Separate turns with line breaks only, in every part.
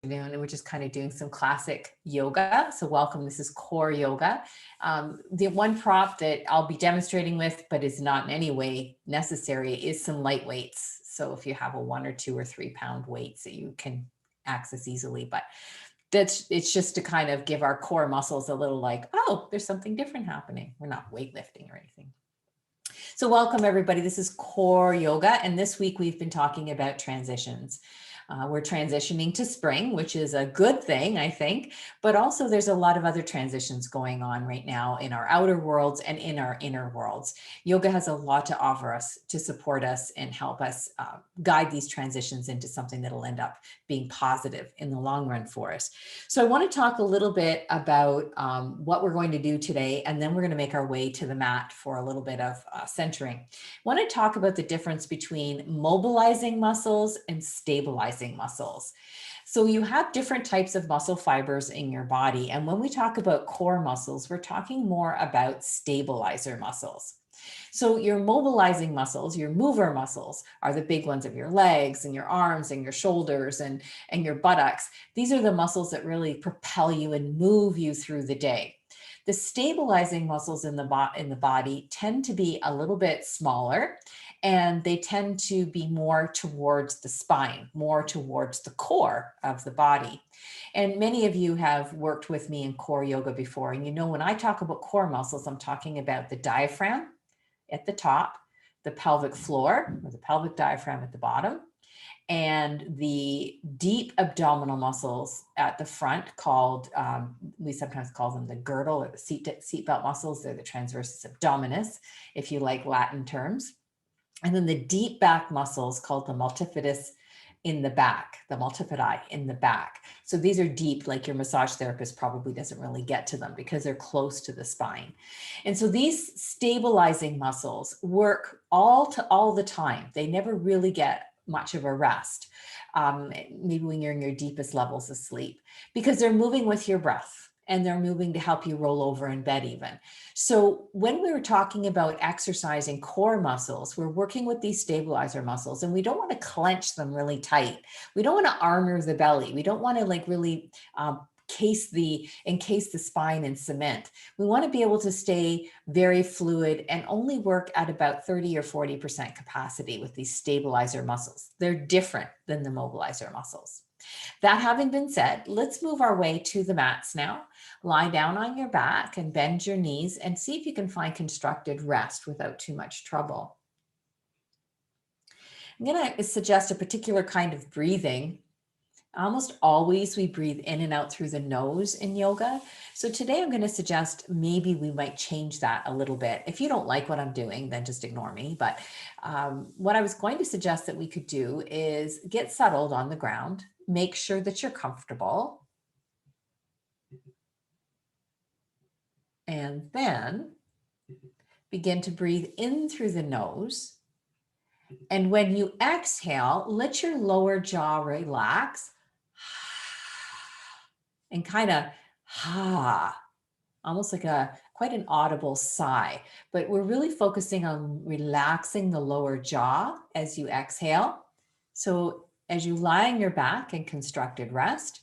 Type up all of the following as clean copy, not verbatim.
And we're just kind of doing some classic yoga. So welcome, this is core yoga. The one prop that I'll be demonstrating with, but is not in any way necessary, is some light weights. So if you have a 1 or 2 or 3 pound weights that you can access easily, but it's just to kind of give our core muscles a little like, oh, there's something different happening. We're not weightlifting or anything. So welcome everybody, this is core yoga. And this week we've been talking about transitions. We're transitioning to spring, which is a good thing, I think, but also there's a lot of other transitions going on right now in our outer worlds and in our inner worlds. Yoga has a lot to offer us, to support us and help us guide these transitions into something that'll end up being positive in the long run for us. So I want to talk a little bit about what we're going to do today, and then we're going to make our way to the mat for a little bit of centering. I want to talk about the difference between mobilizing muscles and stabilizing muscles. So you have different types of muscle fibers in your body. And when we talk about core muscles, we're talking more about stabilizer muscles. So your mobilizing muscles, your mover muscles, are the big ones of your legs and your arms and your shoulders and your buttocks. These are the muscles that really propel you and move you through the day. The stabilizing muscles in the body tend to be a little bit smaller, and they tend to be more towards the spine, more towards the core of the body. And many of you have worked with me in core yoga before, and you know when I talk about core muscles, I'm talking about the diaphragm at the top, the pelvic floor or the pelvic diaphragm at the bottom, and the deep abdominal muscles at the front called, we sometimes call them the girdle or the seatbelt muscles. They're the transversus abdominis, if you like Latin terms. And then the deep back muscles called the multifidus in the back, the multifidi in the back. So these are deep, like your massage therapist probably doesn't really get to them because they're close to the spine. And so these stabilizing muscles work all the time. They never really get much of a rest, maybe when you're in your deepest levels of sleep, because they're moving with your breath and they're moving to help you roll over in bed even. So when we were talking about exercising core muscles, we're working with these stabilizer muscles, and we don't want to clench them really tight. We don't want to armor the belly. We don't want to like really encase the spine in cement. We want to be able to stay very fluid and only work at about 30 or 40% capacity with these stabilizer muscles. They're different than the mobilizer muscles. That having been said, let's move our way to the mats now. Lie down on your back and bend your knees and see if you can find constructed rest without too much trouble. I'm going to suggest a particular kind of breathing. Almost always we breathe in and out through the nose in yoga. So today I'm going to suggest maybe we might change that a little bit. If you don't like what I'm doing, then just ignore me. But what I was going to suggest that we could do is get settled on the ground, make sure that you're comfortable, and then begin to breathe in through the nose. And when you exhale, let your lower jaw relax and kind of almost like quite an audible sigh, but we're really focusing on relaxing the lower jaw as you exhale. So as you lie on your back in constructed rest,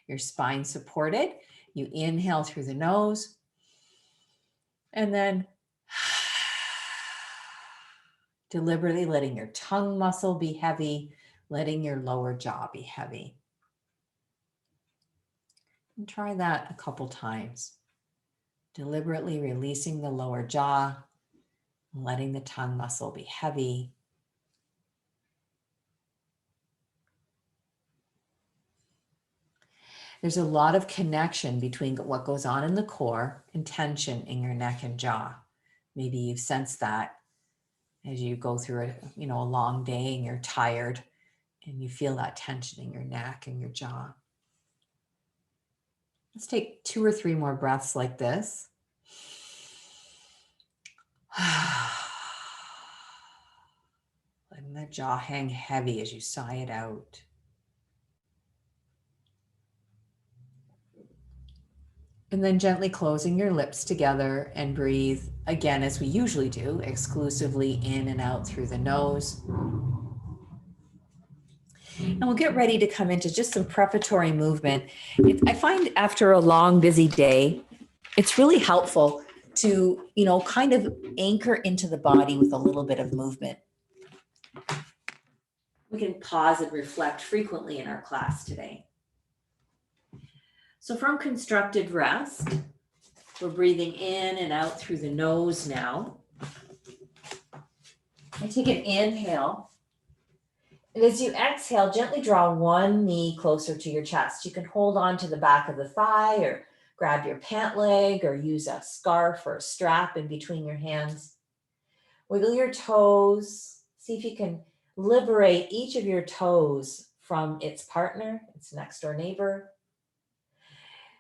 your spine supported, you inhale through the nose, and then deliberately letting your tongue muscle be heavy, letting your lower jaw be heavy. And try that a couple times. Deliberately releasing the lower jaw, letting the tongue muscle be heavy. There's a lot of connection between what goes on in the core and tension in your neck and jaw. Maybe you've sensed that as you go through a long day and you're tired and you feel that tension in your neck and your jaw. Let's take 2 or 3 more breaths like this. Letting the jaw hang heavy as you sigh it out. And then gently closing your lips together and breathe again, as we usually do, exclusively in and out through the nose. And we'll get ready to come into just some preparatory movement. I find after a long, busy day, it's really helpful to, kind of anchor into the body with a little bit of movement. We can pause and reflect frequently in our class today. So from constructed rest, we're breathing in and out through the nose now. And take an inhale. And as you exhale, gently draw one knee closer to your chest. You can hold on to the back of the thigh or grab your pant leg or use a scarf or a strap in between your hands. Wiggle your toes. See if you can liberate each of your toes from its partner, its next door neighbor.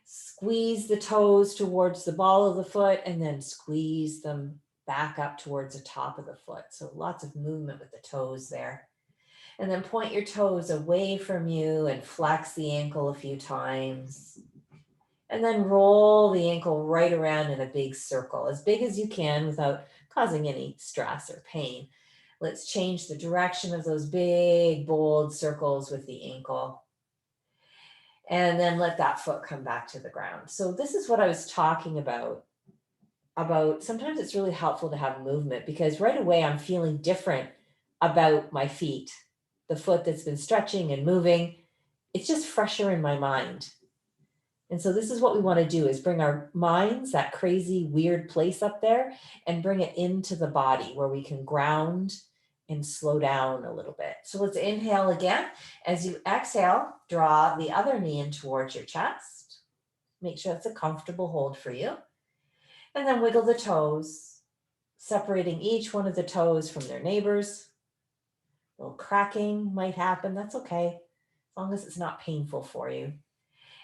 Squeeze the toes towards the ball of the foot and then squeeze them back up towards the top of the foot. So lots of movement with the toes there. And then point your toes away from you and flex the ankle a few times. And then roll the ankle right around in a big circle, as big as you can without causing any stress or pain. Let's change the direction of those big, bold circles with the ankle. And then let that foot come back to the ground. So this is what I was talking about sometimes it's really helpful to have movement because right away I'm feeling different about my feet. The foot that's been stretching and moving, it's just fresher in my mind. And so this is what we want to do is bring our minds, that crazy, weird place up there, and bring it into the body where we can ground and slow down a little bit. So let's inhale again. As you exhale, draw the other knee in towards your chest. Make sure it's a comfortable hold for you. And then wiggle the toes, separating each one of the toes from their neighbors. A little cracking might happen, that's okay, as long as it's not painful for you.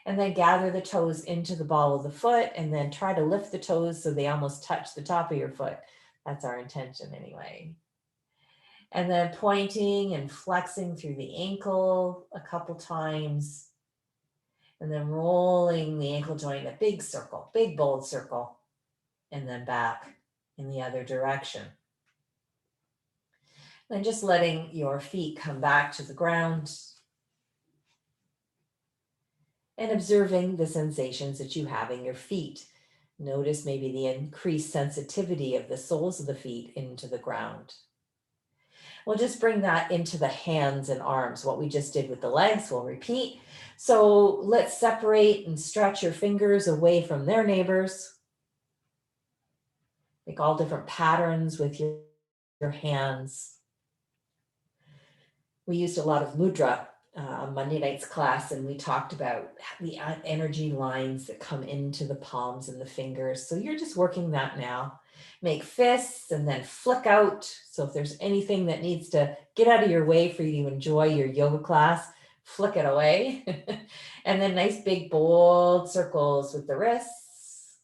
And then gather the toes into the ball of the foot and then try to lift the toes so they almost touch the top of your foot. That's our intention anyway. And then pointing and flexing through the ankle a couple times. And then rolling the ankle joint in a big circle, big bold circle, and then back in the other direction. And just letting your feet come back to the ground and observing the sensations that you have in your feet. Notice maybe the increased sensitivity of the soles of the feet into the ground. We'll just bring that into the hands and arms. What we just did with the legs, we'll repeat. So let's separate and stretch your fingers away from their neighbors. Make all different patterns with your hands. We used a lot of mudra on Monday night's class, and we talked about the energy lines that come into the palms and the fingers. So you're just working that now. Make fists and then flick out. So if there's anything that needs to get out of your way for you to enjoy your yoga class, flick it away. And then nice big bold circles with the wrists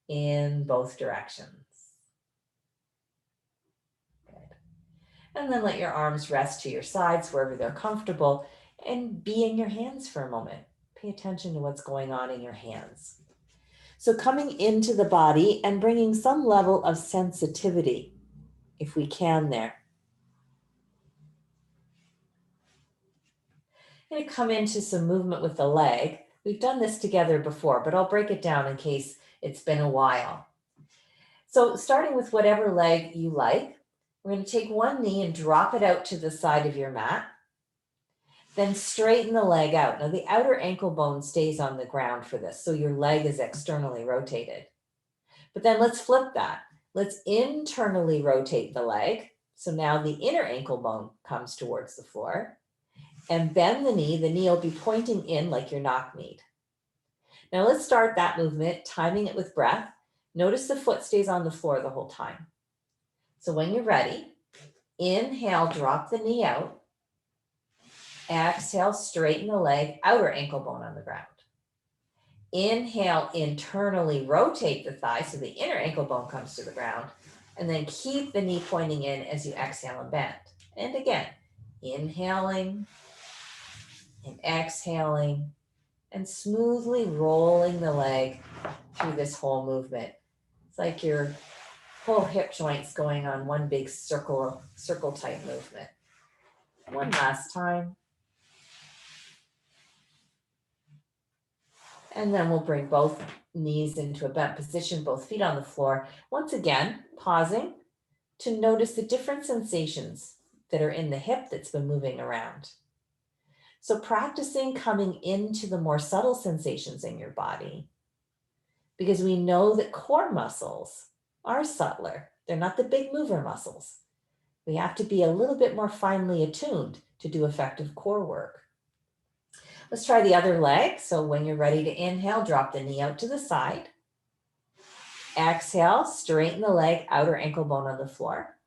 in both directions. And then let your arms rest to your sides wherever they're comfortable and be in your hands for a moment. Pay attention to what's going on in your hands. So coming into the body and bringing some level of sensitivity, if we can there. I'm going to come into some movement with the leg. We've done this together before, but I'll break it down in case it's been a while. So starting with whatever leg you like, we're going to take one knee and drop it out to the side of your mat. Then straighten the leg out. Now the outer ankle bone stays on the ground for this, so your leg is externally rotated. But then let's flip that. Let's internally rotate the leg. So now the inner ankle bone comes towards the floor. And bend the knee. The knee will be pointing in like your knock-kneed. Now let's start that movement, timing it with breath. Notice the foot stays on the floor the whole time. So when you're ready, inhale, drop the knee out. Exhale, straighten the leg, outer ankle bone on the ground. Inhale, internally rotate the thigh so the inner ankle bone comes to the ground. And then keep the knee pointing in as you exhale and bend. And again, inhaling and exhaling and smoothly rolling the leg through this whole movement. It's like your whole hip joints going on one big circle type movement. One last time.
And then we'll bring both knees into a bent position, both feet on the floor. Once again, pausing to notice the different sensations that are in the hip that's been moving around. So practicing coming into the more subtle sensations in your body, because we know that core muscles are subtler. They're not the big mover muscles. We have to be a little bit more finely attuned to do effective core work. Let's try the other leg. So when you're ready to inhale, drop the knee out to the side. Exhale, straighten the leg, outer ankle bone on the floor.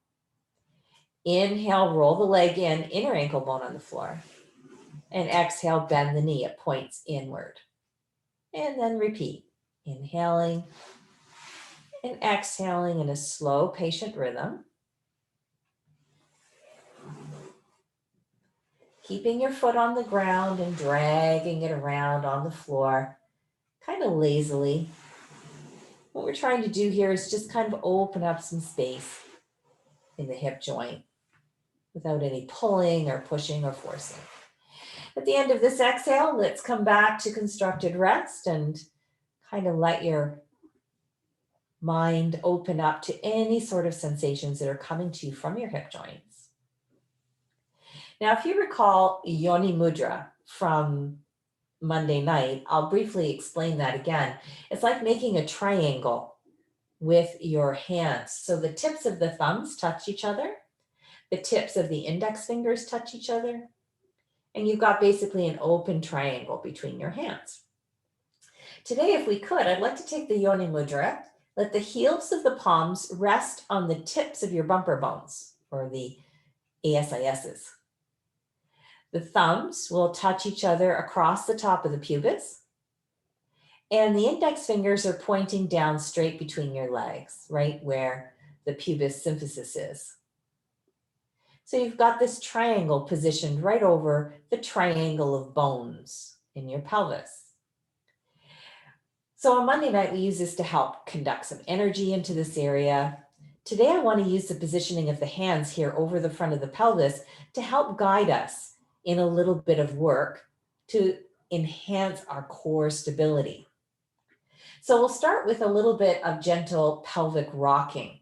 Inhale, roll the leg in, inner ankle bone on the floor. And exhale, bend the knee, it points inward. And then repeat, inhaling and exhaling in a slow, patient rhythm. Keeping your foot on the ground and dragging it around on the floor, kind of lazily. What we're trying to do here is just kind of open up some space in the hip joint without any pulling or pushing or forcing. At the end of this exhale, let's come back to constructed rest and kind of let your mind open up to any sort of sensations that are coming to you from your hip joints. Now, if you recall Yoni Mudra from Monday night, I'll briefly explain that again. It's like making a triangle with your hands. So the tips of the thumbs touch each other, the tips of the index fingers touch each other, and you've got basically an open triangle between your hands. Today, if we could, I'd like to take the Yoni Mudra, let the heels of the palms rest on the tips of your bumper bones, or the ASISs. The thumbs will touch each other across the top of the pubis, and the index fingers are pointing down straight between your legs, right where the pubis symphysis is. So you've got this triangle positioned right over the triangle of bones in your pelvis. So on Monday night, we use this to help conduct some energy into this area. Today, I want to use the positioning of the hands here over the front of the pelvis to help guide us in a little bit of work to enhance our core stability. So we'll start with a little bit of gentle pelvic rocking.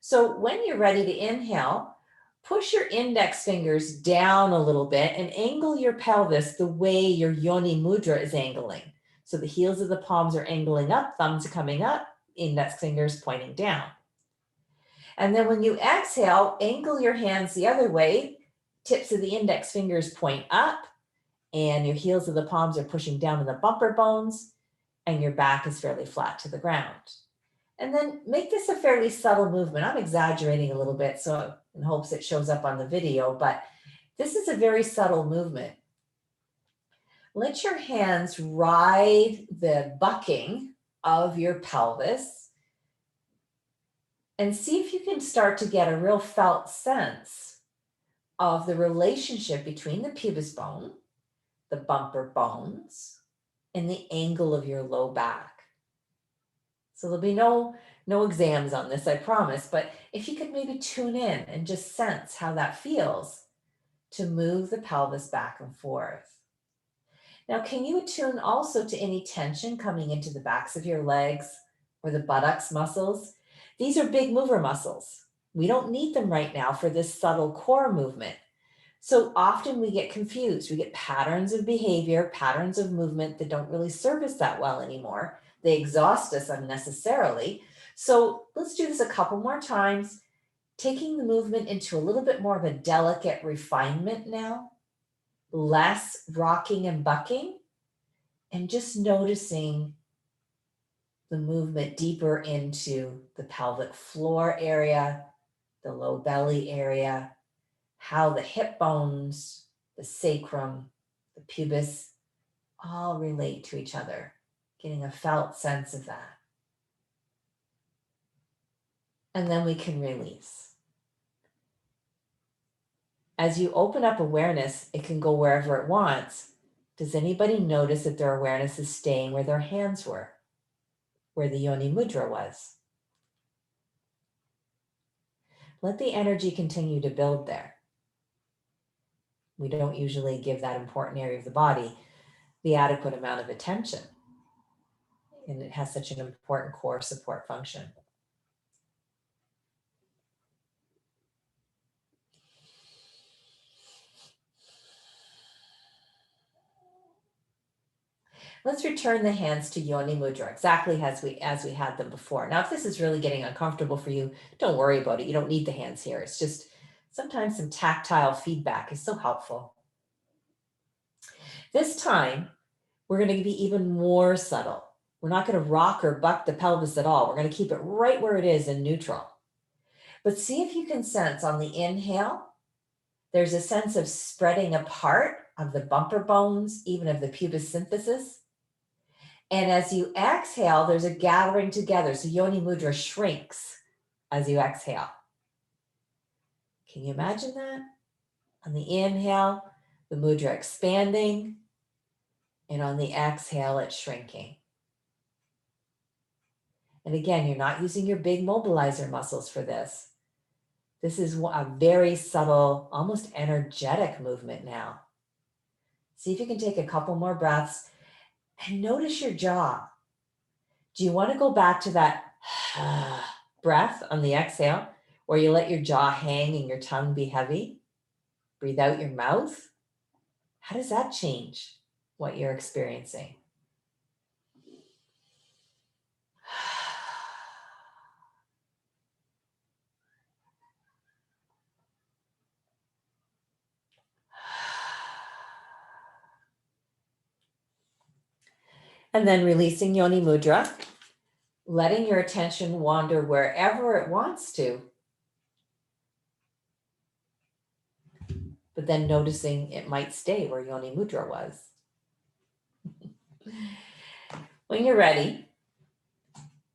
So when you're ready to inhale, push your index fingers down a little bit and angle your pelvis the way your Yoni Mudra is angling. So the heels of the palms are angling up, thumbs are coming up, index fingers pointing down. And then when you exhale, angle your hands the other way, tips of the index fingers point up, and your heels of the palms are pushing down on the bumper bones, and your back is fairly flat to the ground. And then make this a fairly subtle movement. I'm exaggerating a little bit so in hopes it shows up on the video, but this is a very subtle movement. Let your hands ride the bucking of your pelvis and see if you can start to get a real felt sense of the relationship between the pubis bone, the bumper bones, and the angle of your low back. So there'll be no exams on this, I promise, but if you could maybe tune in and just sense how that feels to move the pelvis back and forth. Now, can you attune also to any tension coming into the backs of your legs or the buttocks muscles? These are big mover muscles. We don't need them right now for this subtle core movement. So often we get confused. We get patterns of behavior, patterns of movement that don't really serve us that well anymore. They exhaust us unnecessarily. So let's do this a couple more times, taking the movement into a little bit more of a delicate refinement now, less rocking and bucking, and just noticing the movement deeper into the pelvic floor area, the low belly area, how the hip bones, the sacrum, the pubis all relate to each other, getting a felt sense of that. And then we can release. As you open up awareness, it can go wherever it wants. Does anybody notice that their awareness is staying where their hands were, where the Yoni Mudra was? Let the energy continue to build there. We don't usually give that important area of the body the adequate amount of attention. and it has such an important core support function. Let's return the hands to Yoni Mudra, exactly as we had them before. Now, if this is really getting uncomfortable for you, don't worry about it. You don't need the hands here. It's just sometimes some tactile feedback is so helpful. This time, we're going to be even more subtle. We're not going to rock or buck the pelvis at all. We're going to keep it right where it is in neutral. But see if you can sense on the inhale, there's a sense of spreading apart of the bumper bones, even of the pubis symphysis. And as you exhale, there's a gathering together. So Yoni Mudra shrinks as you exhale. Can you imagine that? On the inhale, the mudra expanding, and on the exhale, it's shrinking. And again, you're not using your big mobilizer muscles for this. This is a very subtle, almost energetic movement now. See if you can take a couple more breaths and notice your jaw. Do you want to go back to that breath on the exhale, where you let your jaw hang and your tongue be heavy? Breathe out your mouth. How does that change what you're experiencing? And then releasing Yoni Mudra, letting your attention wander wherever it wants to, but then noticing it might stay where Yoni Mudra was. When you're ready,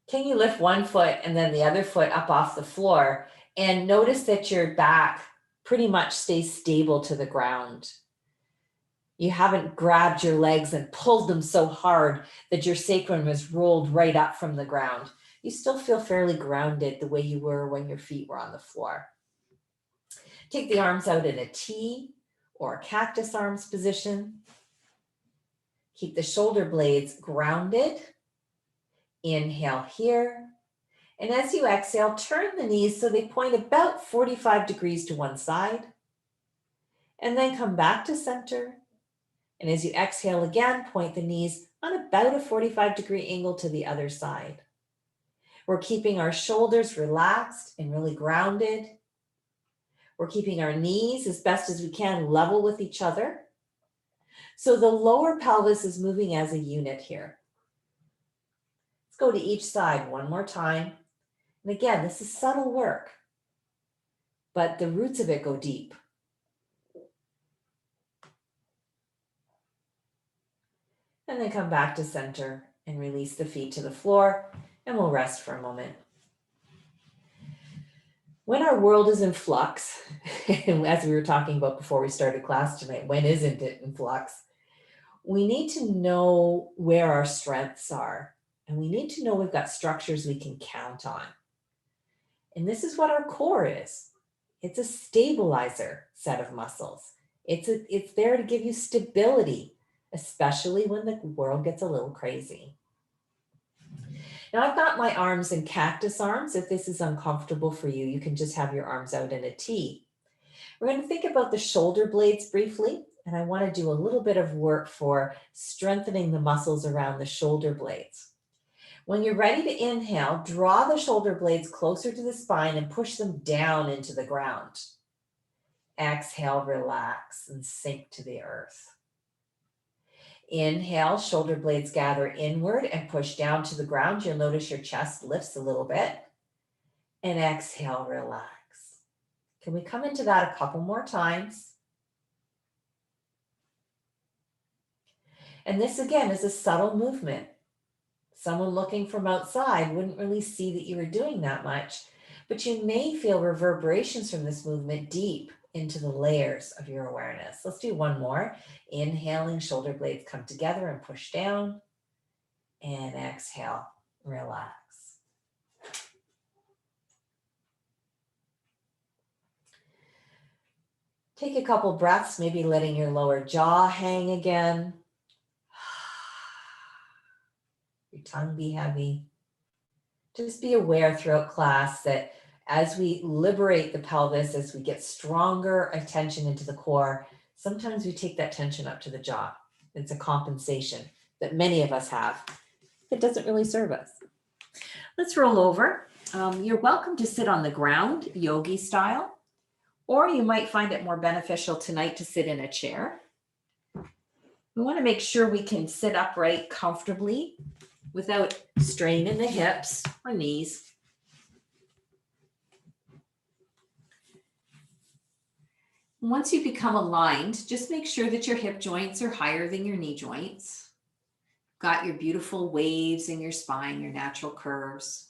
can you lift one foot and then the other foot up off the floor and notice that your back pretty much stays stable to the ground? You haven't grabbed your legs and pulled them so hard that your sacrum is rolled right up from the ground. You still feel fairly grounded the way you were when your feet were on the floor. Take the arms out in a T or a cactus arms position. Keep the shoulder blades grounded. Inhale here. And as you exhale, turn the knees so they point about 45 degrees to one side. And then come back to center. And as you exhale again, point the knees on about a 45-degree angle to the other side. We're keeping our shoulders relaxed and really grounded. We're keeping our knees as best as we can level with each other. So the lower pelvis is moving as a unit here. Let's go to each side one more time. And again, this is subtle work, but the roots of it go deep. And then come back to center and release the feet to the floor, and we'll rest for a moment. When our world is in flux, as we were talking about before we started class tonight, when isn't it in flux? We need to know where our strengths are, and we need to know we've got structures we can count on. And this is what our core is. It's a stabilizer set of muscles. It's there to give you stability, especially when the world gets a little crazy. Now I've got my arms in cactus arms. If this is uncomfortable for you, you can just have your arms out in a T. We're going to think about the shoulder blades briefly, and I want to do a little bit of work for strengthening the muscles around the shoulder blades. When you're ready to inhale, draw the shoulder blades closer to the spine and push them down into the ground. Exhale, relax, and sink to the earth. Inhale, shoulder blades gather inward and push down to the ground. You'll notice your chest lifts a little bit. And exhale, relax. Can we come into that a couple more times? And this again is a subtle movement. Someone looking from outside wouldn't really see that you were doing that much, but you may feel reverberations from this movement deep into the layers of your awareness. Let's do one more. Inhaling, shoulder blades come together and push down. And exhale, relax. Take a couple breaths, maybe letting your lower jaw hang again. your tongue be heavy. Just be aware throughout class that as we liberate the pelvis, as we get stronger attention into the core, sometimes we take that tension up to the jaw. It's a compensation that many of us have. It doesn't really serve us. Let's roll over. You're welcome to sit on the ground, yogi style, or you might find it more beneficial tonight to sit in a chair. We want to make sure we can sit upright comfortably without straining the hips or knees. Once you become aligned, just make sure that your hip joints are higher than your knee joints. Got your beautiful waves in your spine, your natural curves.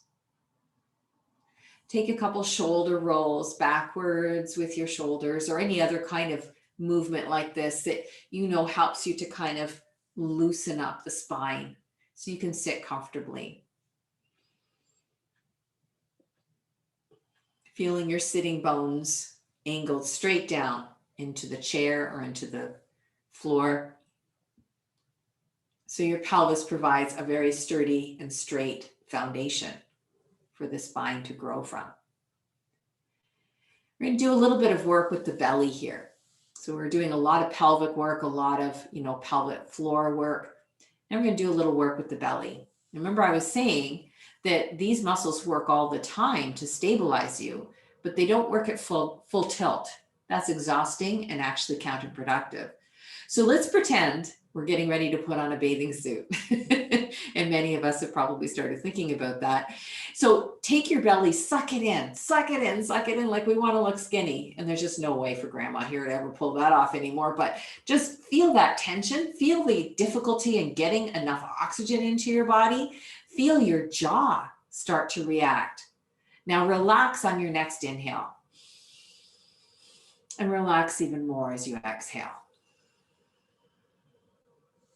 Take a couple shoulder rolls backwards with your shoulders, or any other kind of movement like this that you know helps you to kind of loosen up the spine so you can sit comfortably. Feeling your sitting bones angled straight down into the chair or into the floor. So your pelvis provides a very sturdy and straight foundation for the spine to grow from. We're going to do a little bit of work with the belly here. So we're doing a lot of pelvic work, a lot of, pelvic floor work. And we're going to do a little work with the belly. Remember, I was saying that these muscles work all the time to stabilize you, but they don't work at full tilt. That's exhausting and actually counterproductive. So let's pretend we're getting ready to put on a bathing suit. And many of us have probably started thinking about that. So take your belly, suck it in like we want to look skinny. And there's just no way for grandma here to ever pull that off anymore. But just feel that tension, feel the difficulty in getting enough oxygen into your body, feel your jaw start to react. Now relax on your next inhale. And relax even more as you exhale.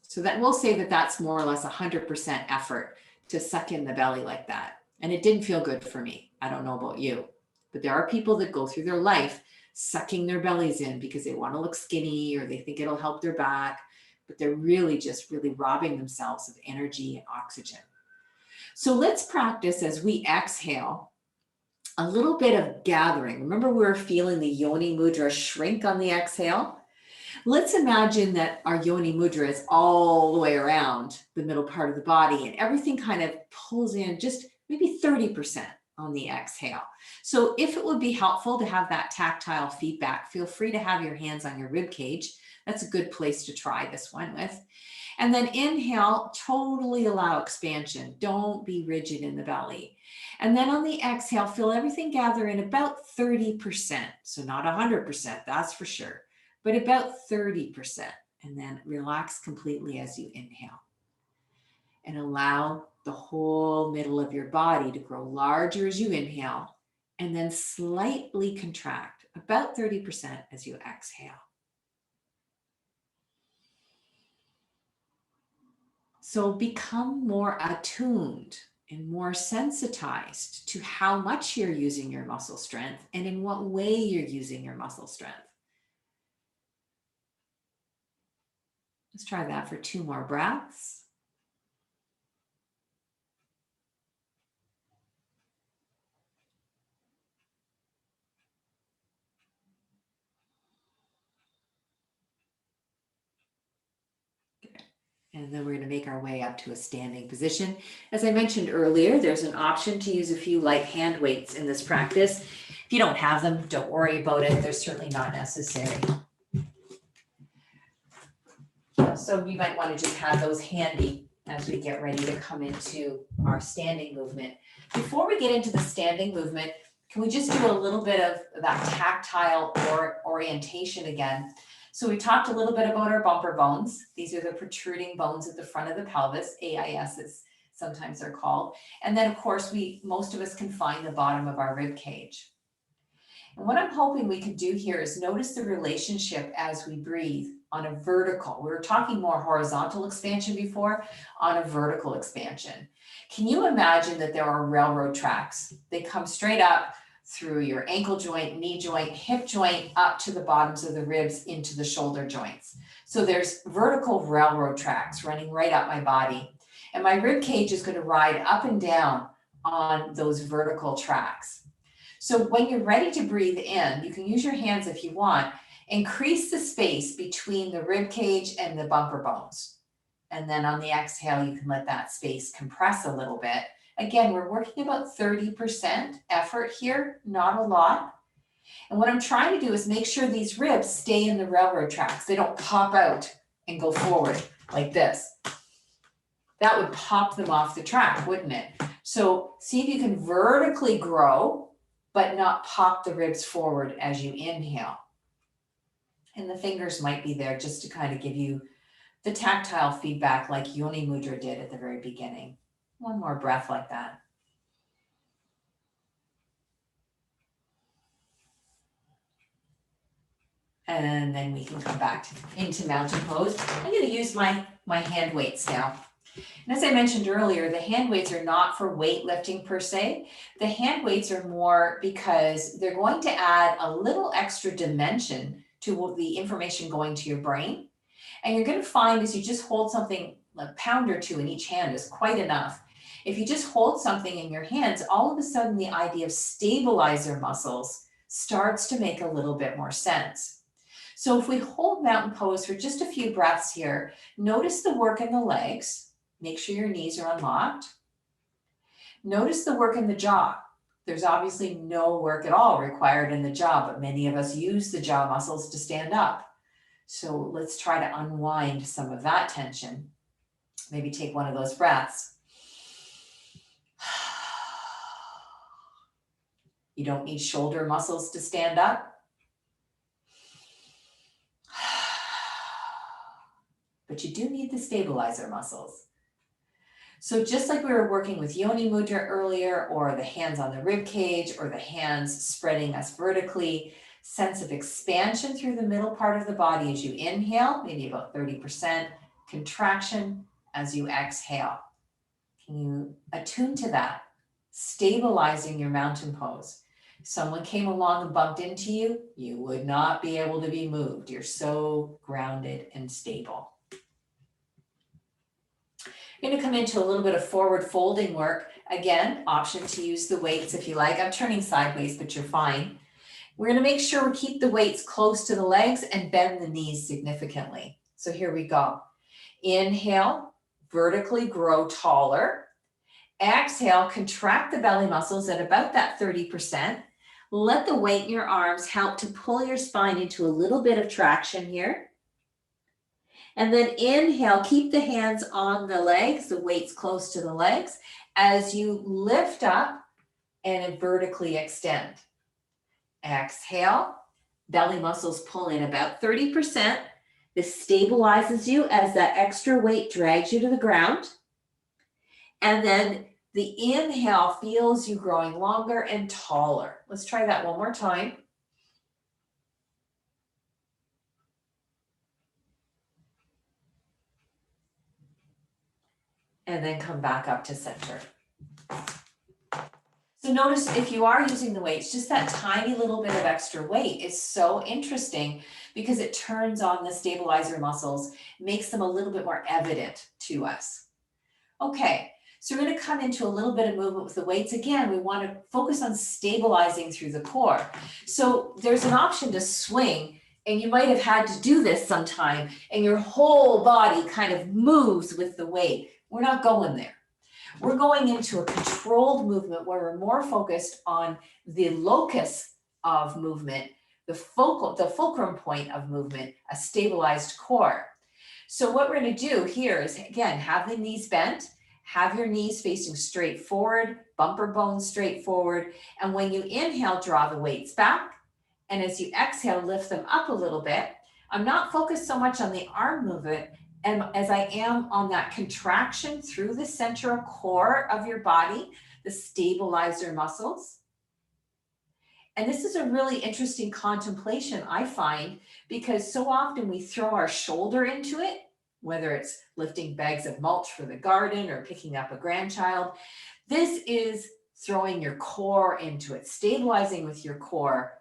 So that we'll say that that's more or less 100% effort to suck in the belly like that. And it didn't feel good for me. I don't know about you, but there are people that go through their life sucking their bellies in because they want to look skinny or they think it'll help their back, but they're really robbing themselves of energy and oxygen. So let's practice as we exhale a little bit of gathering. Remember, we were feeling the yoni mudra shrink on the exhale. Let's imagine that our yoni mudra is all the way around the middle part of the body and everything kind of pulls in just maybe 30% on the exhale. So if it would be helpful to have that tactile feedback, feel free to have your hands on your rib cage. That's a good place to try this one with. And then inhale, totally allow expansion. Don't be rigid in the belly. And then on the exhale, feel everything gather in about 30%. So not 100%, that's for sure, but about 30%. And then relax completely as you inhale. And allow the whole middle of your body to grow larger as you inhale, and then slightly contract about 30% as you exhale. So become more attuned and more sensitized to how much you're using your muscle strength and in what way you're using your muscle strength. Let's try that for 2 more breaths. And then we're going to make our way up to a standing position. As I mentioned earlier, there's an option to use a few light hand weights in this practice. If you don't have them, don't worry about it. They're certainly not necessary. So you might want to just have those handy as we get ready to come into our standing movement. Before we get into the standing movement, can we just do a little bit of that tactile orientation again? So we talked a little bit about our bumper bones. These are the protruding bones at the front of the pelvis, AIS as sometimes they're called. And then of course, most of us can find the bottom of our rib cage. And what I'm hoping we could do here is notice the relationship as we breathe on a vertical. We were talking more horizontal expansion before, on a vertical expansion. Can you imagine that there are railroad tracks? They come straight up through your ankle joint, knee joint, hip joint, up to the bottoms of the ribs into the shoulder joints. So there's vertical railroad tracks running right up my body.
And my rib cage is going to ride up and down on those vertical tracks. So when you're ready to breathe in, you can use your hands if you want. Increase the space between the rib cage and the bumper bones. And then on the exhale, you can let that space compress a little bit. Again, we're working about 30% effort here, not a lot. And what I'm trying to do is make sure these ribs stay in the railroad tracks. They don't pop out and go forward like this. That would pop them off the track, wouldn't it? So see if you can vertically grow, but not pop the ribs forward as you inhale. And the fingers might be there just to kind of give you the tactile feedback like Yoni Mudra did at the very beginning. One more breath like that. And then we can come back into mountain pose. I'm going to use my hand weights now. And as I mentioned earlier, the hand weights are not for weightlifting per se. The hand weights are more because they're going to add a little extra dimension to the information going to your brain. And you're going to find as you just hold something, a pound or two in each hand is quite enough. If you just hold something in your hands, all of a sudden the idea of stabilizer muscles starts to make a little bit more sense. So if we hold mountain pose for just a few breaths here, notice the work in the legs. Make sure your knees are unlocked. Notice the work in the jaw. There's obviously no work at all required in the jaw, but many of us use the jaw muscles to stand up. So let's try to unwind some of that tension. Maybe take one of those breaths. You don't need shoulder muscles to stand up. But you do need the stabilizer muscles. So just like we were working with Yoni Mudra earlier, or the hands on the rib cage, or the hands spreading us vertically, sense of expansion through the middle part of the body as you inhale, maybe about 30%, contraction as you exhale. Can you attune to that? Stabilizing your mountain pose. If someone came along and bumped into you, you would not be able to be moved. You're so grounded and stable. You're going to come into a little bit of forward folding work. Again, option to use the weights if you like. I'm turning sideways, but you're fine. We're going to make sure we keep the weights close to the legs and bend the knees significantly. So here we go. Inhale, vertically grow taller. Exhale, contract the belly muscles at about that 30%. Let the weight in your arms help to pull your spine into a little bit of traction here. And then inhale, keep the hands on the legs, the weights close to the legs, as you lift up and vertically extend. Exhale, belly muscles pull in about 30%. This stabilizes you as that extra weight drags you to the ground. And then the inhale feels you growing longer and taller. Let's try that one more time. And then come back up to center. So notice if you are using the weights, just that tiny little bit of extra weight is so interesting because it turns on the stabilizer muscles, makes them a little bit more evident to us. Okay, so we're going to come into a little bit of movement with the weights. Again, we want to focus on stabilizing through the core. So there's an option to swing, and you might have had to do this sometime, and your whole body kind of moves with the weight. We're not going there. We're going into a controlled movement where we're more focused on the locus of movement, the fulcrum point of movement, a stabilized core. So what we're going to do here is, again, have the knees bent, have your knees facing straight forward, bumper bones straight forward. And when you inhale, draw the weights back. And as you exhale, lift them up a little bit. I'm not focused so much on the arm movement as I am on that contraction through the central core of your body, the stabilizer muscles. And this is a really interesting contemplation, I find, because so often we throw our shoulder into it, whether it's lifting bags of mulch for the garden or picking up a grandchild. This is throwing your core into it, stabilizing with your core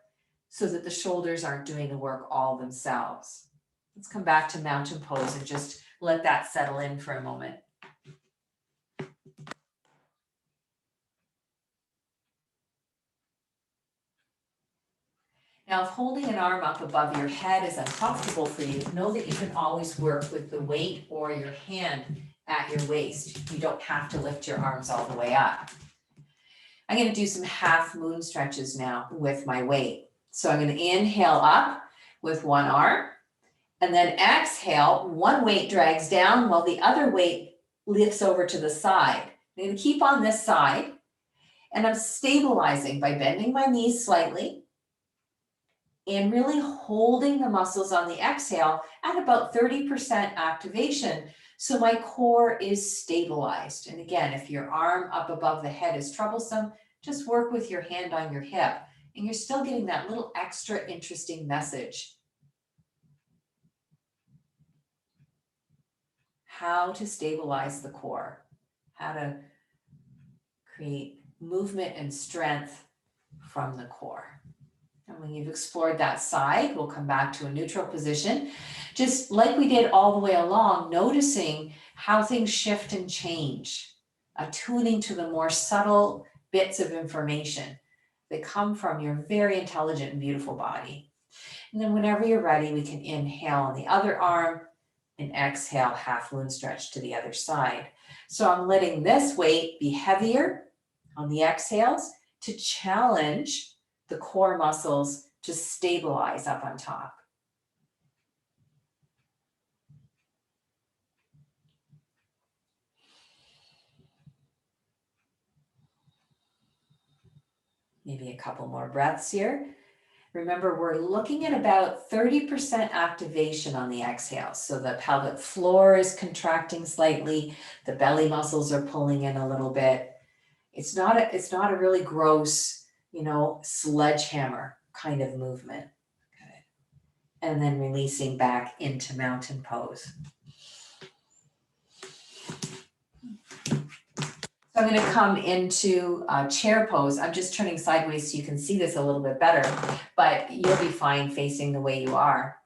so that the shoulders aren't doing the work all themselves. Let's come back to mountain pose and just let that settle in for a moment. Now, if holding an arm up above your head is uncomfortable for you, know that you can always work with the weight or your hand at your waist. You don't have to lift your arms all the way up. I'm going to do some half moon stretches now with my weight. So I'm going to inhale up with one arm, and then exhale, one weight drags down while the other weight lifts over to the side. I'm going to keep on this side, and I'm stabilizing by bending my knees slightly and really holding the muscles on the exhale at about 30% activation. So my core is stabilized. And again, if your arm up above the head is troublesome, just work with your hand on your hip, and you're still getting that little extra interesting message. How to stabilize the core, how to create movement and strength from the core. And when you've explored that side, we'll come back to a neutral position, just like we did all the way along, noticing how things shift and change, attuning to the more subtle bits of information that come from your very intelligent and beautiful body. And then whenever you're ready, we can inhale on the other arm and exhale, half moon stretch to the other side. So I'm letting this weight be heavier on the exhales to challenge the core muscles to stabilize up on top. Maybe a couple more breaths here. Remember, we're looking at about 30% activation on the exhale. So the pelvic floor is contracting slightly, the belly muscles are pulling in a little bit. It's not a really gross, sledgehammer kind of movement. Okay. And then releasing back into mountain pose. So I'm going to come into chair pose. I'm just turning sideways so you can see this a little bit better, but you'll be fine facing the way you are.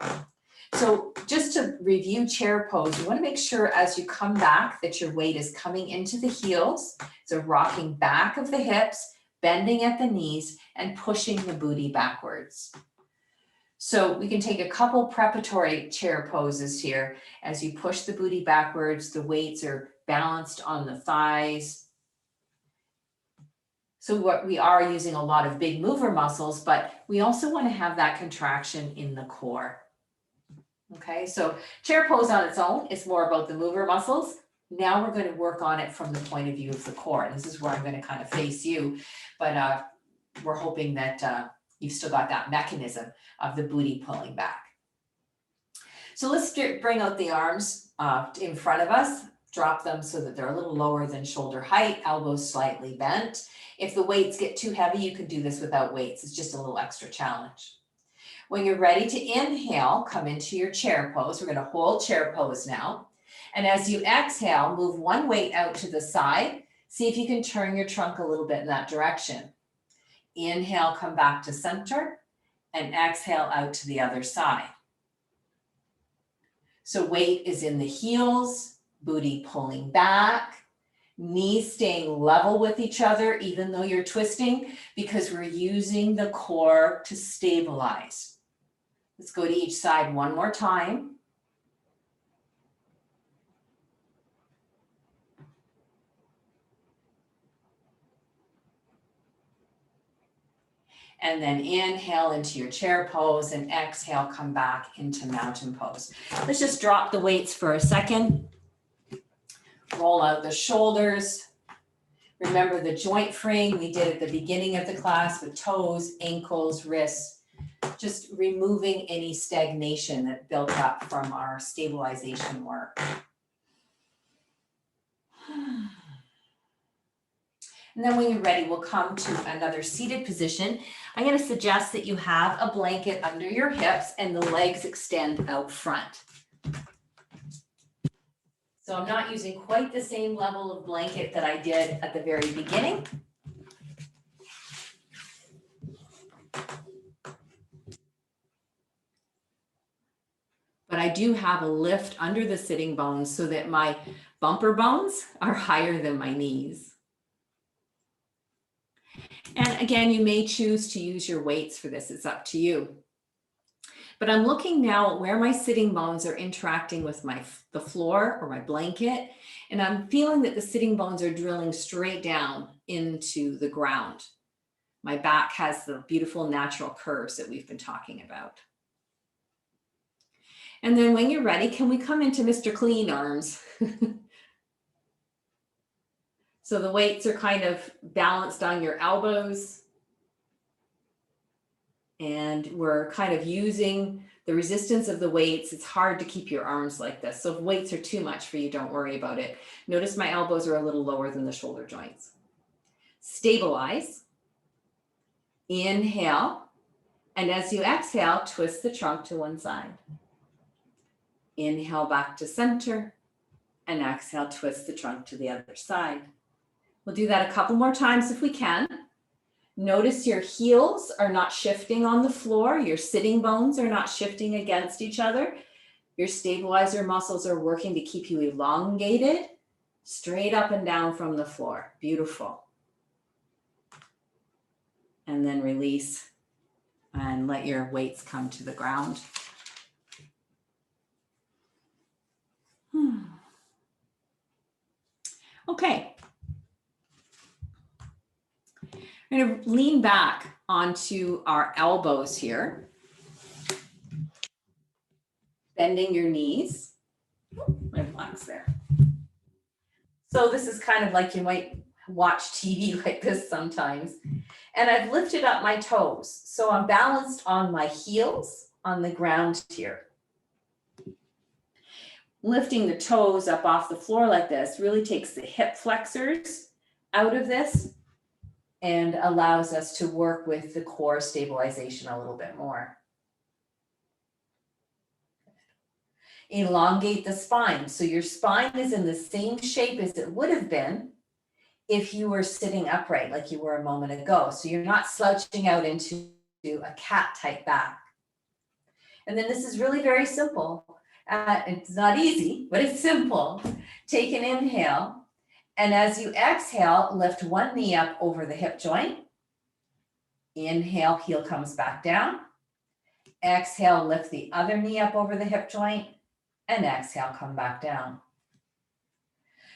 So just to review chair pose, you want to make sure as you come back that your weight is coming into the heels. So rocking back of the hips, bending at the knees, and pushing the booty backwards. So we can take a couple preparatory chair poses here. As you push the booty backwards, the weights are balanced on the thighs. So what we are using a lot of big mover muscles, but we also want to have that contraction in the core. Okay, so chair pose on its own is more about the mover muscles. Now we're going to work on it from the point of view of the core. And this is where I'm going to kind of face you, but we're hoping that you've still got that mechanism of the booty pulling back. So let's bring out the arms in front of us, drop them so that they're a little lower than shoulder height, elbows slightly bent. If the weights get too heavy, you can do this without weights. It's just a little extra challenge. When you're ready to inhale, come into your chair pose. We're going to hold chair pose now. And as you exhale, move one weight out to the side. See if you can turn your trunk a little bit in that direction. Inhale, come back to center, and exhale out to the other side. So weight is in the heels, booty pulling back, knees staying level with each other, even though you're twisting, because we're using the core to stabilize. Let's go to each side one more time. And then inhale into your chair pose and exhale, come back into mountain pose. Let's just drop the weights for a second. Roll out the shoulders. Remember the joint fraying we did at the beginning of the class with toes, ankles, wrists, just removing any stagnation that built up from our stabilization work. And then when you're ready, we'll come to another seated position. I'm going to suggest that you have a blanket under your hips and the legs extend out front. So I'm not using quite the same level of blanket that I did at the very beginning. But I do have a lift under the sitting bones so that my bumper bones are higher than my knees. And again, you may choose to use your weights for this. It's up to you. But I'm looking now at where my sitting bones are interacting with the floor or my blanket. And I'm feeling that the sitting bones are drilling straight down into the ground. My back has the beautiful natural curves that we've been talking about. And then when you're ready, can we come into Mr. Clean arms? So the weights are kind of balanced on your elbows. And we're kind of using the resistance of the weights. It's hard to keep your arms like this. So if weights are too much for you, don't worry about it. Notice my elbows are a little lower than the shoulder joints. Stabilize. Inhale. And as you exhale, twist the trunk to one side. Inhale back to center. And exhale, twist the trunk to the other side. We'll do that a couple more times if we can. Notice your heels are not shifting on the floor. Your sitting bones are not shifting against each other. Your stabilizer muscles are working to keep you elongated, straight up and down from the floor. Beautiful. And then release and let your weights come to the ground. Okay. I'm going to lean back onto our elbows here. Bending your knees. My blank's there. So this is kind of like you might watch TV like this sometimes. And I've lifted up my toes. So I'm balanced on my heels on the ground here. Lifting the toes up off the floor like this really takes the hip flexors out of this and allows us to work with the core stabilization a little bit more. Elongate the spine. So your spine is in the same shape as it would have been if you were sitting upright like you were a moment ago. So you're not slouching out into a cat type back. And then this is really very simple. It's not easy, but it's simple. Take an inhale. And as you exhale, lift one knee up over the hip joint. Inhale, heel comes back down. Exhale, lift the other knee up over the hip joint. And exhale, come back down.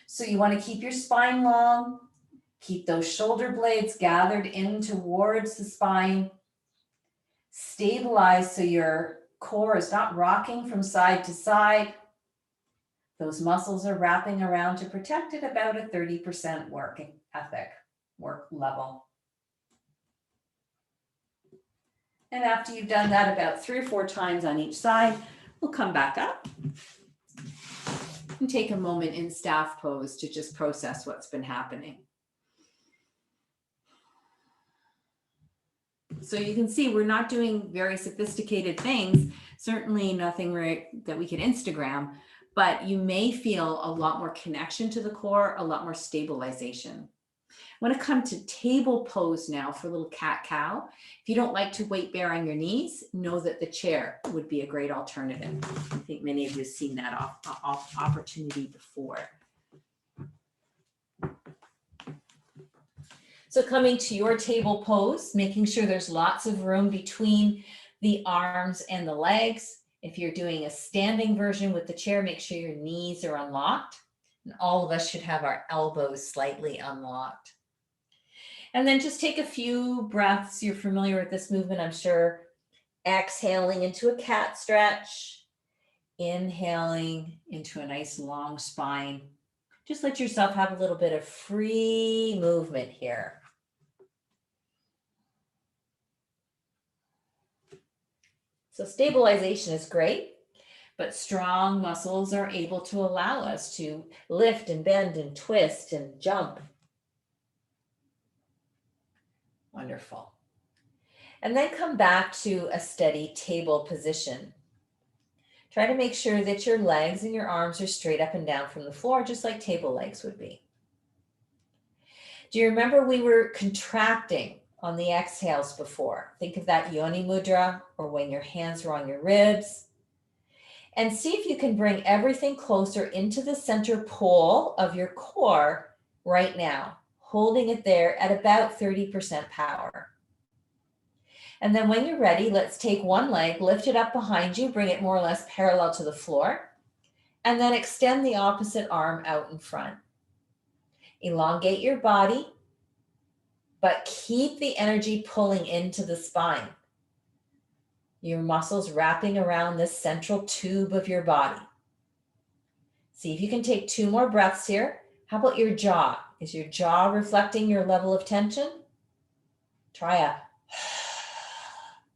So you want to keep your spine long. Keep those shoulder blades gathered in towards the spine. Stabilize so your core is not rocking from side to side. Those muscles are wrapping around to protect it about a 30% work level. And after you've done that about 3 or 4 times on each side, we'll come back up and take a moment in staff pose to just process what's been happening. So you can see we're not doing very sophisticated things, certainly nothing that we could Instagram, but you may feel a lot more connection to the core, a lot more stabilization. I want to come to table pose now for a little cat-cow. If you don't like to weight bear on your knees, know that the chair would be a great alternative. I think many of you have seen that opportunity before. So coming to your table pose, making sure there's lots of room between the arms and the legs. If you're doing a standing version with the chair, make sure your knees are unlocked. And all of us should have our elbows slightly unlocked. And then just take a few breaths. You're familiar with this movement, I'm sure. Exhaling into a cat stretch. Inhaling into a nice long spine. Just let yourself have a little bit of free movement here. So stabilization is great, but strong muscles are able to allow us to lift and bend and twist and jump. Wonderful. And then come back to a steady table position. Try to make sure that your legs and your arms are straight up and down from the floor, just like table legs would be. Do you remember we were contracting on the exhales before? Think of that yoni mudra, or when your hands are on your ribs. And see if you can bring everything closer into the center pole of your core right now.
holding it there at about 30% power. And then when you're ready, let's take one leg, lift it up behind you, bring it more or less parallel to the floor, and then extend the opposite arm out in front. Elongate your body, but keep the energy pulling into the spine. Your muscles wrapping around this central tube of your body. See if you can take 2 more breaths here. How about your jaw? Is your jaw reflecting your level of tension? Try a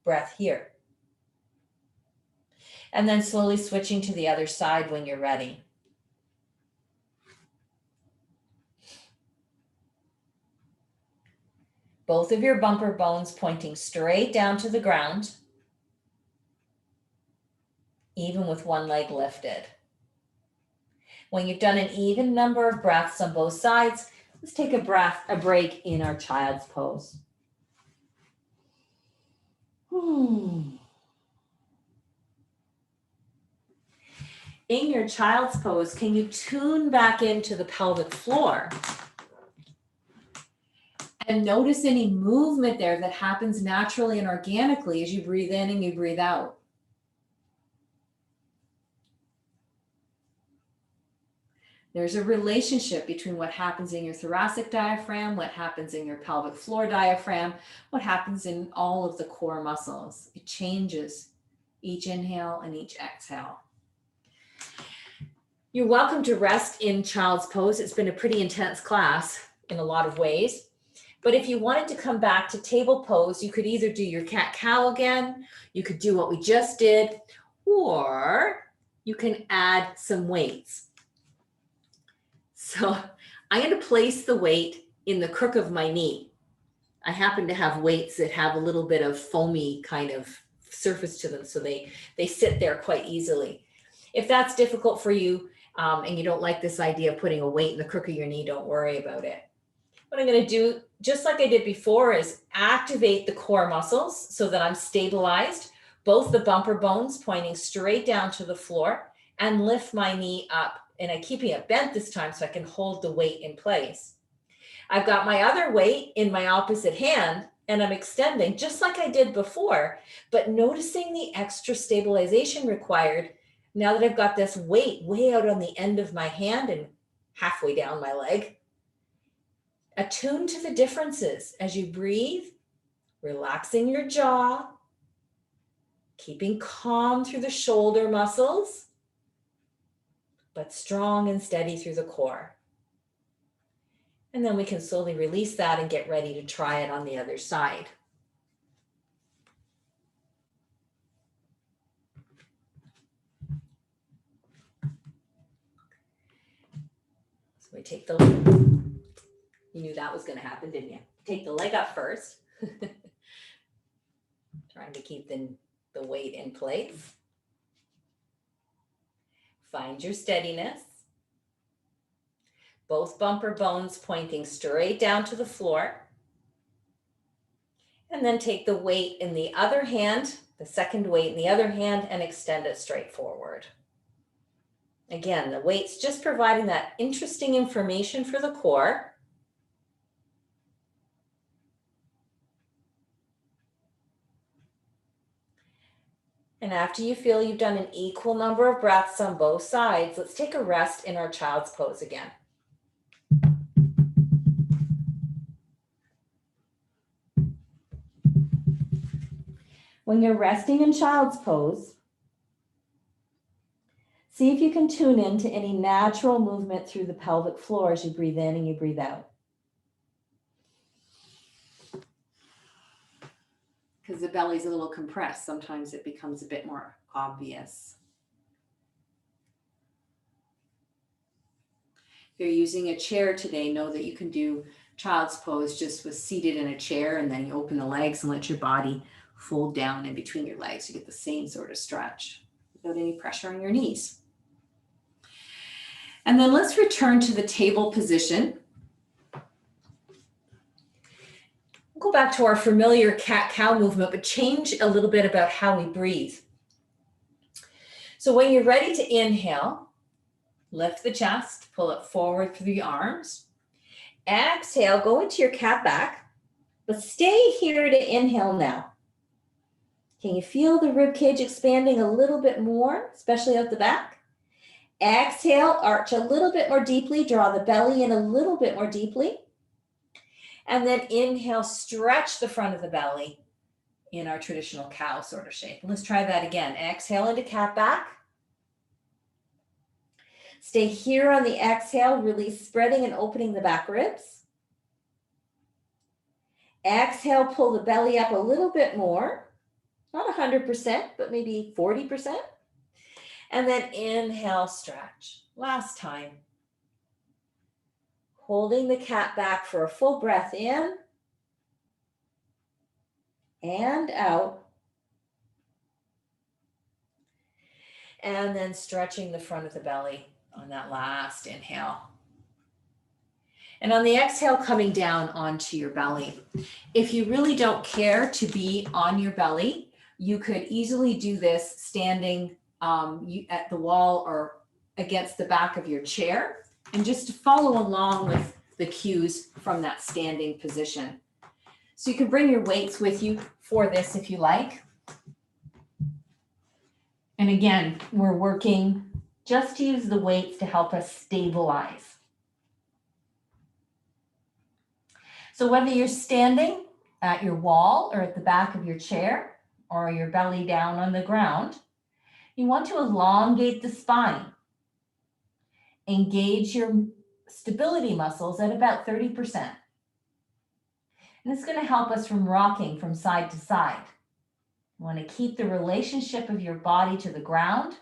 breath here. And then slowly switching to the other side when you're ready. Both of your bumper bones pointing straight down to the ground, even with one leg lifted. When you've done an even number of breaths on both sides, let's take a break in our child's pose. In your child's pose, can you tune back into the pelvic floor? And notice any movement there that happens naturally and organically as you breathe in and you breathe out. There's a relationship between what happens in your thoracic diaphragm, what happens in your pelvic floor diaphragm, what happens in all of the core muscles. It changes each inhale and each exhale. You're welcome to rest in child's pose. It's been a pretty intense class in a lot of ways. But if you wanted to come back to table pose, you could either do your cat-cow again, you could do what we just did, or you can add some weights. So I'm going to place the weight in the crook of my knee. I happen to have weights that have a little bit of foamy kind of surface to them, so they sit there quite easily. If that's difficult for you and you don't like this idea of putting a weight in the crook of your knee, don't worry about it. What I'm going to do, just like I did before, is activate the core muscles so that I'm stabilized, both the bumper bones pointing straight down to the floor, and lift my knee up. And I'm keeping it bent this time so I can hold the weight in place. I've got my other weight in my opposite hand, and I'm extending just like I did before, but noticing the extra stabilization required now that I've got this weight way out on the end of my hand and halfway down my leg. Attune to the differences as you breathe, relaxing your jaw, keeping calm through the shoulder muscles, but strong and steady through the core. And then we can slowly release that and get ready to try it on the other side. So we take the, you knew that was going to happen, didn't you? Take the leg up first, trying to keep the weight in place. Find your steadiness. Both bumper bones pointing straight down to the floor. And then take the weight in the other hand, the second weight in the other hand, and extend it straight forward. Again, the weight's just providing that interesting information for the core. And after you feel you've done an equal number of breaths on both sides, let's take a rest in our child's pose again. When you're resting in child's pose, see if you can tune into any natural movement through the pelvic floor as you breathe in and you breathe out. Because the belly's a little compressed, sometimes it becomes a bit more obvious. If you're using a chair today, know that you can do child's pose just with seated in a chair, and then you open the legs and let your body fold down in between your legs. You get the same sort of stretch without any pressure on your knees. And then let's return to the table position. We'll go back to our familiar cat-cow movement, but change a little bit about how we breathe. So when you're ready to inhale, lift the chest, pull it forward through the arms. Exhale, go into your cat back, but stay here to inhale now. Can you feel the rib cage expanding a little bit more, especially out the back? Exhale, arch a little bit more deeply, draw the belly in a little bit more deeply. And then inhale, stretch the front of the belly in our traditional cow sort of shape. Let's try that again. Exhale into cat back. Stay here on the exhale, really spreading and opening the back ribs. Exhale, pull the belly up a little bit more. Not 100%, but maybe 40%. And then inhale, stretch. Last time. Holding the cat back for a full breath in and out. And then stretching the front of the belly on that last inhale. And on the exhale, coming down onto your belly. If you really don't care to be on your belly, you could easily do this standing at the wall or against the back of your chair, and just follow along with the cues from that standing position. So you can bring your weights with you for this if you like. And again, we're working just to use the weights to help us stabilize. So whether you're standing at your wall or at the back of your chair or your belly down on the ground, you want to elongate the spine. Engage your stability muscles at about 30%. And this is going to help us from rocking from side to side. You want to keep the relationship of your body to the ground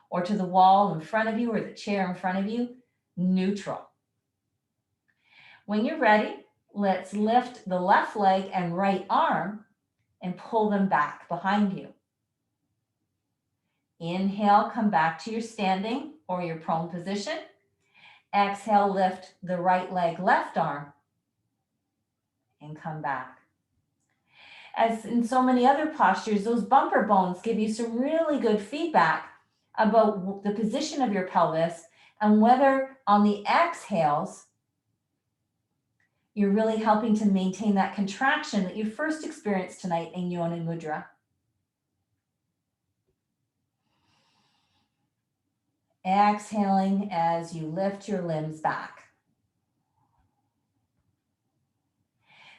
or to the wall in front of you or the chair in front of you neutral. When you're ready, let's lift the left leg and right arm and pull them back behind you. Inhale, come back to your standing or your prone position. Exhale, lift the right leg, left arm, and come back. As in so many other postures, those bumper bones give you some really good feedback about the position of your pelvis and whether on the exhales, you're really helping to maintain that contraction that you first experienced tonight in Yoni Mudra. Exhaling as you lift your limbs back.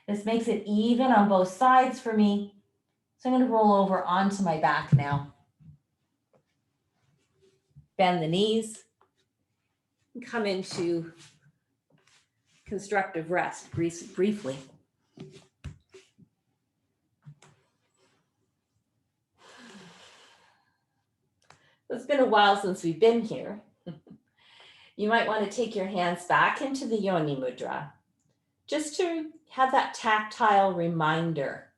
This makes it even on both sides for me. So I'm going to roll over onto my back now. Bend the knees. And come into constructive rest briefly. It's been a while since we've been here. You might want to take your hands back into the Yoni Mudra, just to have that tactile reminder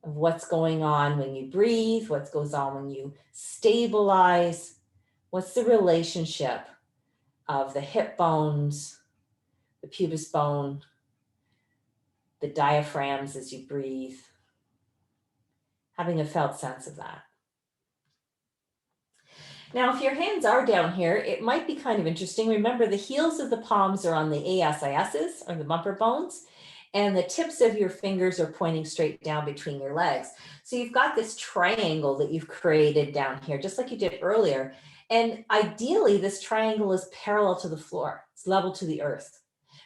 of what's going on when you breathe, what goes on when you stabilize, what's the relationship of the hip bones, the pubis bone, the diaphragms as you breathe, having a felt sense of that. Now, if your hands are down here, it might be kind of interesting. Remember, the heels of the palms are on the ASISs, or the bumper bones, and the tips of your fingers are pointing straight down between your legs. So you've got this triangle that you've created down here, just like you did earlier. And ideally, this triangle is parallel to the floor. It's level to the earth.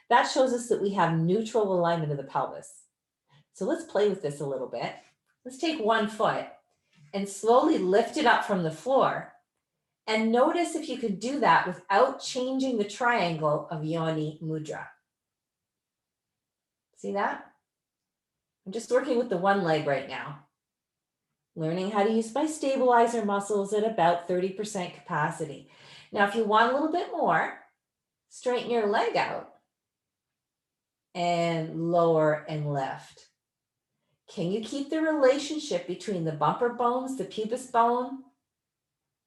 That shows us that we have neutral alignment of the pelvis. So let's play with this a little bit. Let's take one foot and slowly lift it up from the floor. And notice if you can do that without changing the triangle of Yoni Mudra. See that? I'm just working with the one leg right now. Learning how to use my stabilizer muscles at about 30% capacity. Now, if you want a little bit more, straighten your leg out and lower and lift. Can you keep the relationship between the bumper bones, the pubis bone,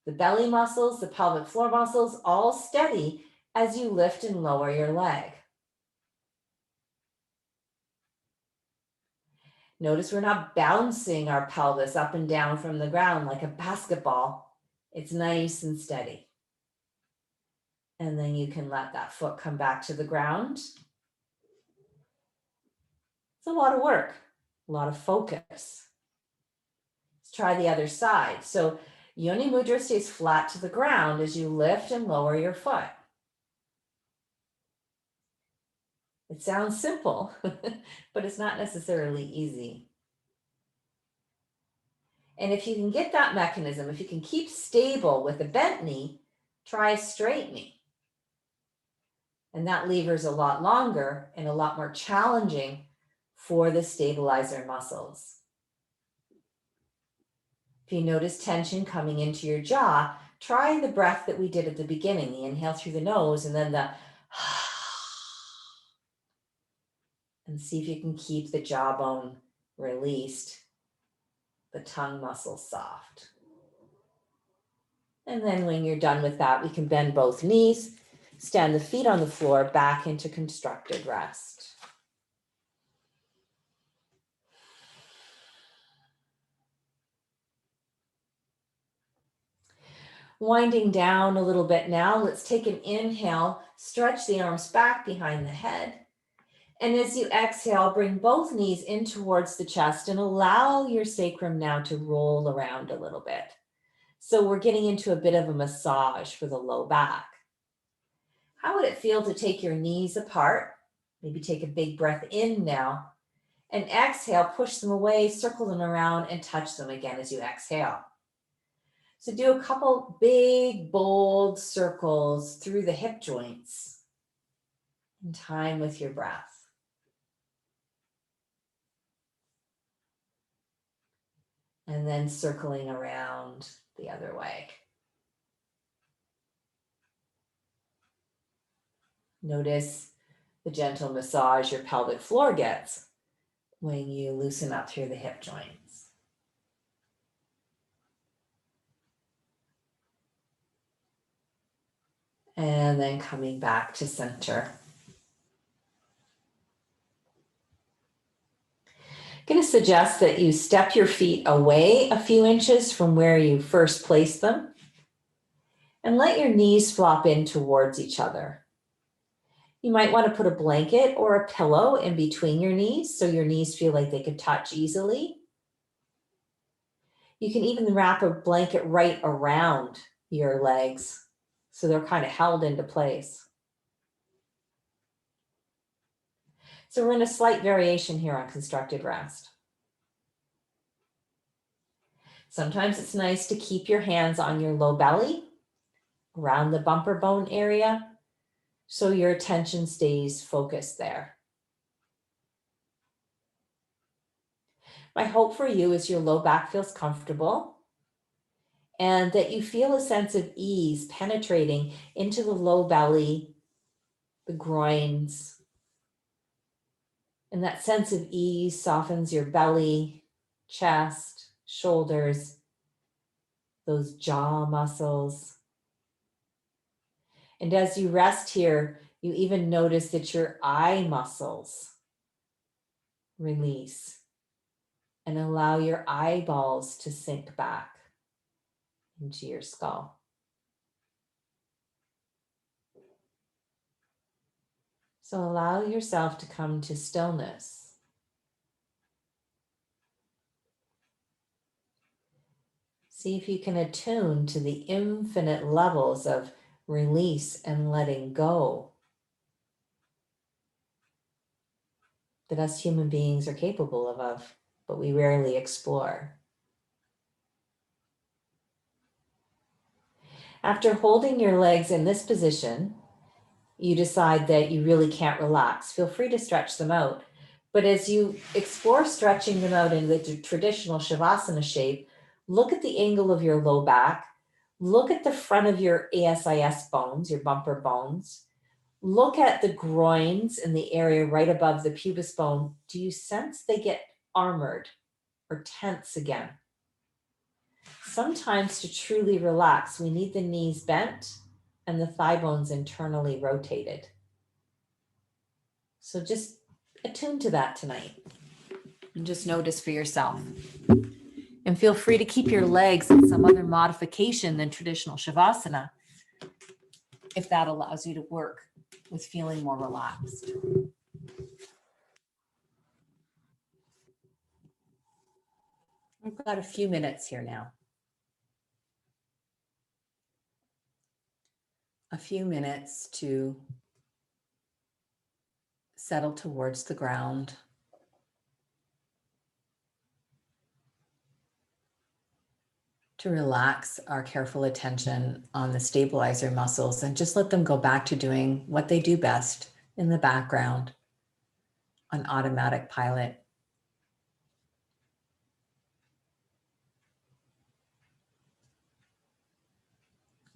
the belly muscles, the pelvic floor muscles, all steady as you lift and lower your leg? Notice we're not bouncing our pelvis up and down from the ground like a basketball. It's nice and steady. And then you can let that foot come back to the ground. It's a lot of work, a lot of focus. Let's try the other side. So Yoni Mudra stays flat to the ground as you lift and lower your foot. It sounds simple, but it's not necessarily easy. And if you can get that mechanism, if you can keep stable with a bent knee, try a straight knee. And that lever is a lot longer and a lot more challenging for the stabilizer muscles. If you notice tension coming into your jaw, try the breath that we did at the beginning, the inhale through the nose and then the and see if you can keep the jawbone released, the tongue muscles soft. And then when you're done with that, we can bend both knees, stand the feet on the floor, back into constructed rest. Winding down a little bit now, let's take an inhale, stretch the arms back behind the head. And as you exhale, bring both knees in towards the chest and allow your sacrum now to roll around a little bit. So we're getting into a bit of a massage for the low back. How would it feel to take your knees apart? Maybe take a big breath in now and exhale, push them away, circle them around and touch them again as you exhale. So do a couple big, bold circles through the hip joints in time with your breath. And then circling around the other way. Notice the gentle massage your pelvic floor gets when you loosen up through the hip joints. And then coming back to center. I'm going to suggest that you step your feet away a few inches from where you first placed them and let your knees flop in towards each other. You might want to put a blanket or a pillow in between your knees so your knees feel like they could touch easily. You can even wrap a blanket right around your legs so they're kind of held into place. So we're in a slight variation here on constructed rest. Sometimes it's nice to keep your hands on your low belly, around the bumper bone area, so your attention stays focused there. My hope for you is your low back feels comfortable and that you feel a sense of ease penetrating into the low belly, the groins. And that sense of ease softens your belly, chest, shoulders, those jaw muscles. And as you rest here, you even notice that your eye muscles release and allow your eyeballs to sink back into your skull. So allow yourself to come to stillness. See if you can attune to the infinite levels of release and letting go that us human beings are capable of, but we rarely explore. After holding your legs in this position, you decide that you really can't relax. Feel free to stretch them out. But as you explore stretching them out in the traditional Shavasana shape, look at the angle of your low back. Look at the front of your ASIS bones, your bumper bones. Look at the groins in the area right above the pubis bone. Do you sense they get armored or tense again? Sometimes to truly relax, we need the knees bent and the thigh bones internally rotated. So just attune to that tonight and just notice for yourself. And feel free to keep your legs in some other modification than traditional Shavasana if that allows you to work with feeling more relaxed.
We've got a few minutes here now. A few minutes to settle towards the ground. To relax our careful attention on the stabilizer muscles and just let them go back to doing what they do best in the background on automatic pilot.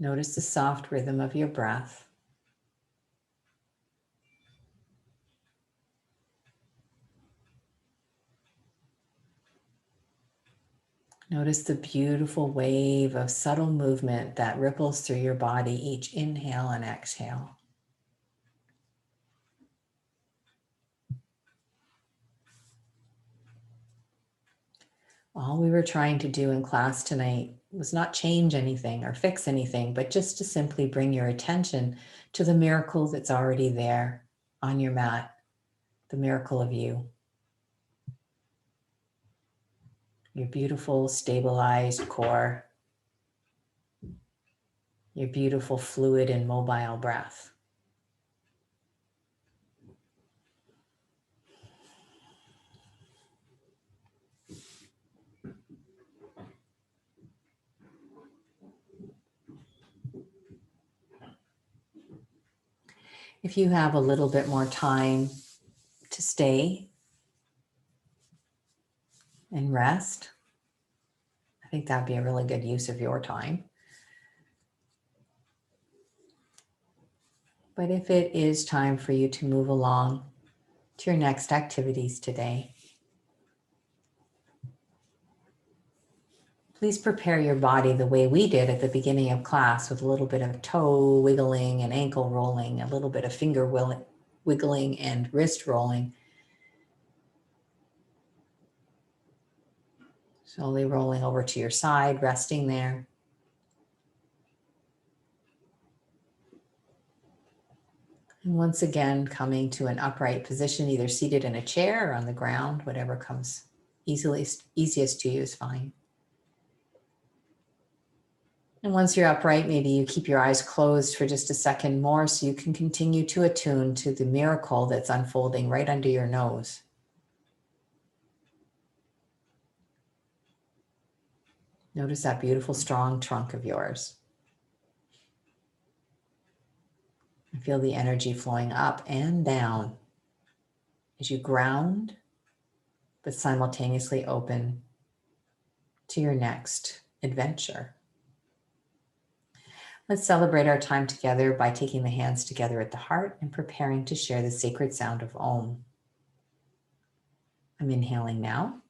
Notice the soft rhythm of your breath. Notice the beautiful wave of subtle movement that ripples through your body each inhale and exhale. All we were trying to do in class tonight was not change anything or fix anything, but just to simply bring your attention to the miracle that's already there on your mat, the miracle of you. Your beautiful, stabilized core, your beautiful, fluid and mobile breath. If you have a little bit more time to stay and rest, I think that'd be a really good use of your time. But if it is time for you to move along to your next activities today, please prepare your body the way we did at the beginning of class, with a little bit of toe wiggling and ankle rolling, a little bit of finger wiggling and wrist rolling. Slowly rolling over to your side, resting there. And once again, coming to an upright position, either seated in a chair or on the ground, whatever comes easiest to you is fine. And once you're upright, maybe you keep your eyes closed for just a second more so you can continue to attune to the miracle that's unfolding right under your nose. Notice that beautiful, strong trunk of yours. And feel the energy flowing up and down as you ground, but simultaneously open to your next adventure. Let's celebrate our time together by taking the hands together at the heart and preparing to share the sacred sound of Om. I'm inhaling now.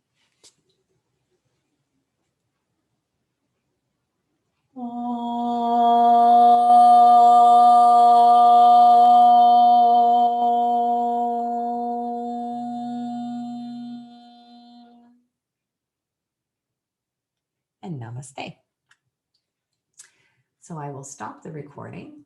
And namaste. So I will stop the recording